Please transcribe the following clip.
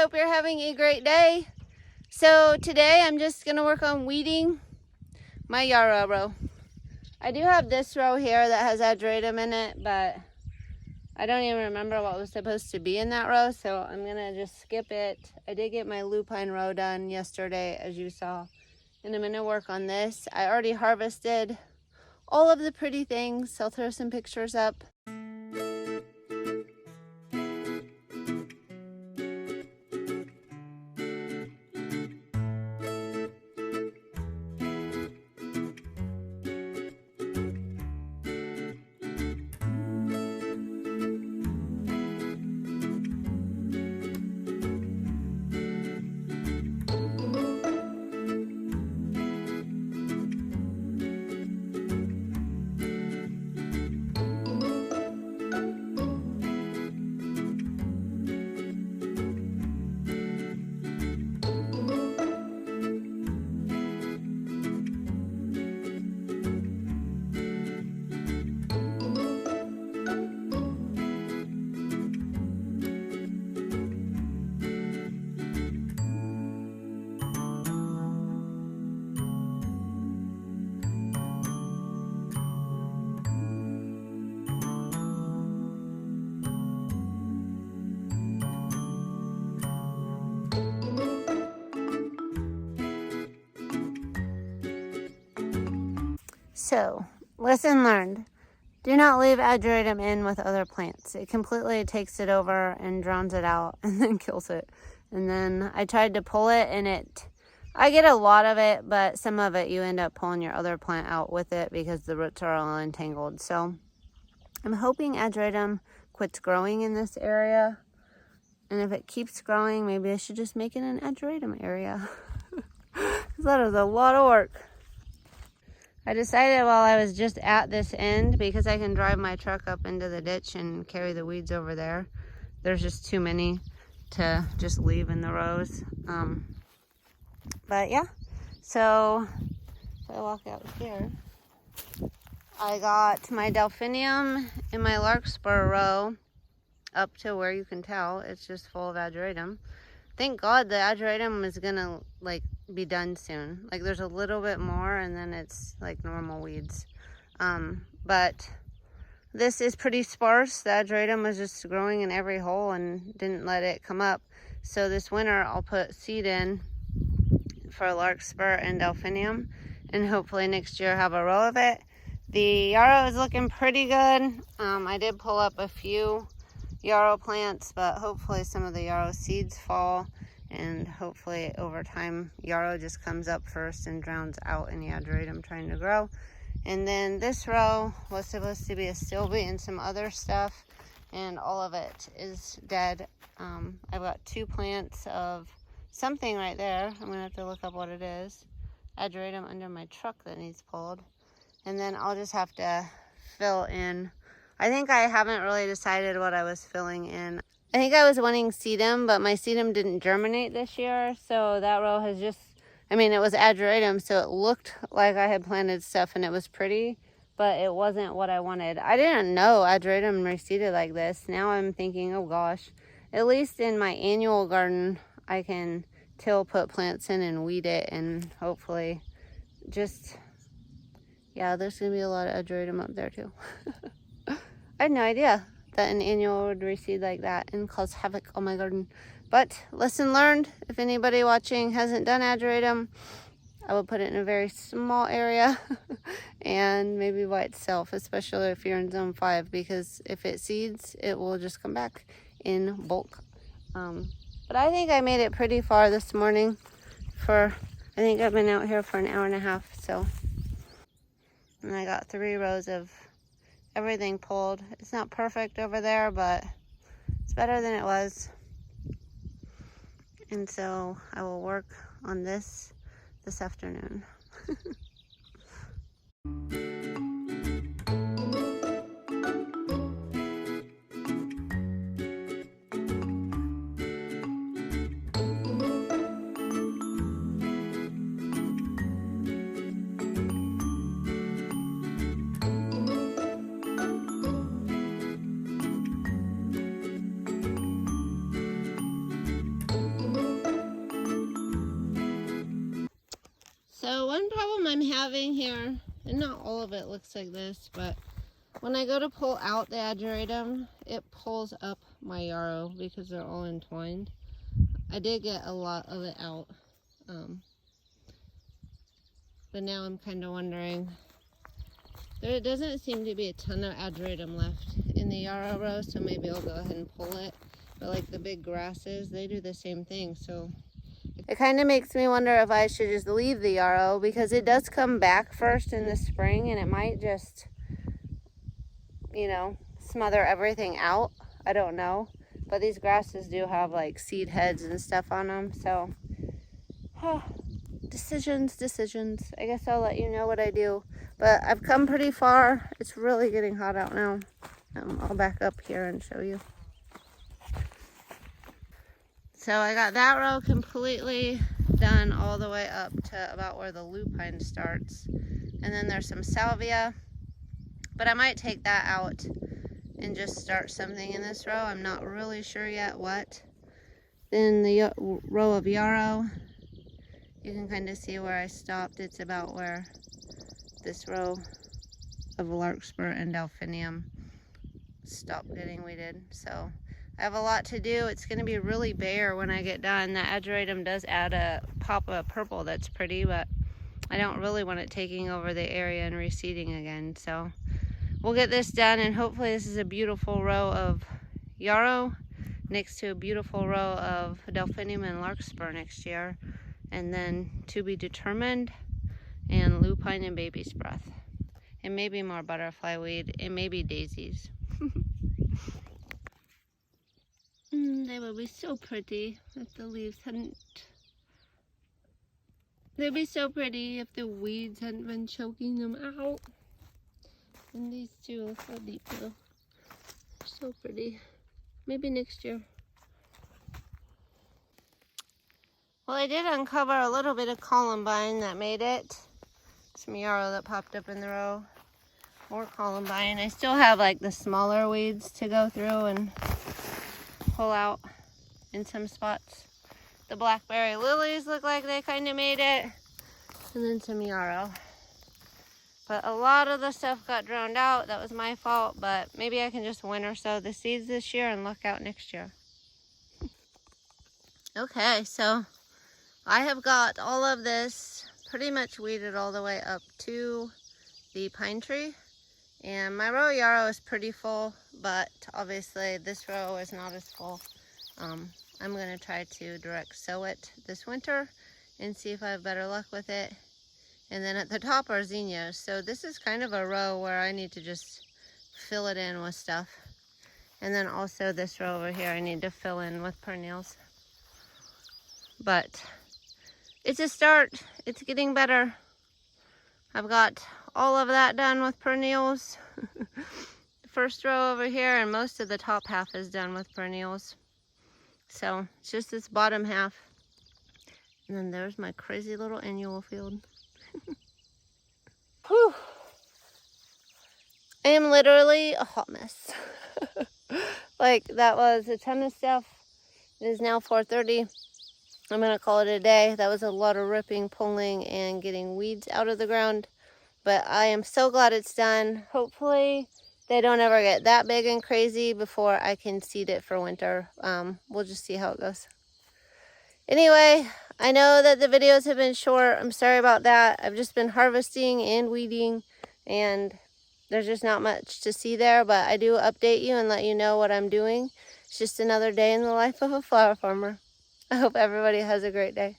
hope you're having a great day. So today I'm just gonna work on weeding my yarrow row. I do have this row here that has Ageratum in it, but I don't even remember what was supposed to be in that row, so I'm gonna just skip it. I did get my lupine row done yesterday, as you saw, and I'm gonna work on this. I already harvested all of the pretty things. I'll throw some pictures up. So, lesson learned. Do not leave Ageratum in with other plants. It completely takes it over and drowns it out and then kills it. And then I tried to pull it and I get a lot of it, but some of it you end up pulling your other plant out with it because the roots are all entangled. So I'm hoping Ageratum quits growing in this area. And if it keeps growing, maybe I should just make it an Ageratum area. Because that is a lot of work. I decided while I was just at this end, because I can drive my truck up into the ditch and carry the weeds over there. There's just too many to just leave in the rows. But yeah, so if I walk out here, I got my delphinium in my larkspur row up to where you can tell it's just full of Ageratum. Thank God the Ageratum is gonna be done soon. There's a little bit more and then it's like normal weeds. But this is pretty sparse. The Ageratum was just growing in every hole and didn't let it come up. So this winter I'll put seed in for larkspur and delphinium, and hopefully next year have a row of it. The yarrow is looking pretty good. I did pull up a few yarrow plants, but hopefully some of the yarrow seeds fall, and hopefully over time yarrow just comes up first and drowns out any Ageratum trying to grow. And then this row was supposed to be a stilby and some other stuff, and all of it is dead. I've got 2 plants of something right there. I'm gonna have to look up what it is. Ageratum under my truck that needs pulled. And then I'll just have to fill in. I think I haven't really decided what I was filling in. I think I was wanting sedum, but my sedum didn't germinate this year. So that row has just, it was Ageratum, so it looked like I had planted stuff and it was pretty, but it wasn't what I wanted. I didn't know Ageratum reseeded like this. Now I'm thinking, oh gosh, at least in my annual garden, I can put plants in and weed it, and hopefully yeah, there's gonna be a lot of Ageratum up there too. I had no idea that an annual would reseed like that and cause havoc on my garden. But lesson learned, if anybody watching hasn't done Ageratum, I would put it in a very small area and maybe by itself, especially if you're in zone 5, because if it seeds, it will just come back in bulk. But I think I made it pretty far this morning. I think I've been out here for an hour and a half, so. And I got 3 rows of everything pulled. It's not perfect over there, but it's better than it was. And so I will work on this afternoon. So one problem I'm having here, and not all of it looks like this, but when I go to pull out the Ageratum, it pulls up my Yarrow because they're all entwined. I did get a lot of it out, but now I'm kind of wondering. There doesn't seem to be a ton of Ageratum left in the Yarrow row, so maybe I'll go ahead and pull it. But like the big grasses, they do the same thing, so it kind of makes me wonder if I should just leave the Yarrow, because it does come back first in the spring and it might just, you know, smother everything out. I don't know. But these grasses do have like seed heads and stuff on them, so decisions. I guess I'll let you know what I do. But I've come pretty far. It's really getting hot out now. I'll back up here and show you. So I got that row completely done all the way up to about where the lupine starts. And then there's some salvia, but I might take that out and just start something in this row. I'm not really sure yet what. Then the row of yarrow, you can kind of see where I stopped. It's about where this row of larkspur and delphinium stopped getting weeded. So I have a lot to do. It's going to be really bare when I get done. The Ageratum does add a pop of purple that's pretty, but I don't really want it taking over the area and reseeding again. So we'll get this done, and hopefully this is a beautiful row of yarrow next to a beautiful row of delphinium and larkspur next year, and then to be determined, and lupine and baby's breath, and maybe more butterfly weed, and maybe daisies. They would be so pretty if the leaves hadn't. They'd be so pretty if the weeds hadn't been choking them out. And these two are so deep though. So pretty. Maybe next year. Well, I did uncover a little bit of columbine that made it. Some yarrow that popped up in the row. More columbine. I still have like the smaller weeds to go through and pull out in some spots. The blackberry lilies look like they kind of made it. And then some yarrow. But a lot of the stuff got drowned out. That was my fault, but maybe I can just winter sow the seeds this year and look out next year. Okay, so I have got all of this pretty much weeded all the way up to the pine tree. And my row of yarrow is pretty full, but obviously this row is not as full. I'm going to try to direct sow it this winter and see if I have better luck with it. And then at the top are zinnias. So this is kind of a row where I need to just fill it in with stuff. And then also this row over here I need to fill in with perennials. But it's a start. It's getting better. I've got all of that done with perennials. The first row over here, and most of the top half is done with perennials. So it's just this bottom half. And then there's my crazy little annual field. Whew. I am literally a hot mess. Like, that was a ton of stuff. It is now 4:30. I'm gonna call it a day. That was a lot of ripping, pulling, and getting weeds out of the ground. But I am so glad it's done. Hopefully they don't ever get that big and crazy before I can seed it for winter. We'll just see how it goes. Anyway, I know that the videos have been short. I'm sorry about that. I've just been harvesting and weeding, and there's just not much to see there, but I do update you and let you know what I'm doing. It's just another day in the life of a flower farmer. I hope everybody has a great day.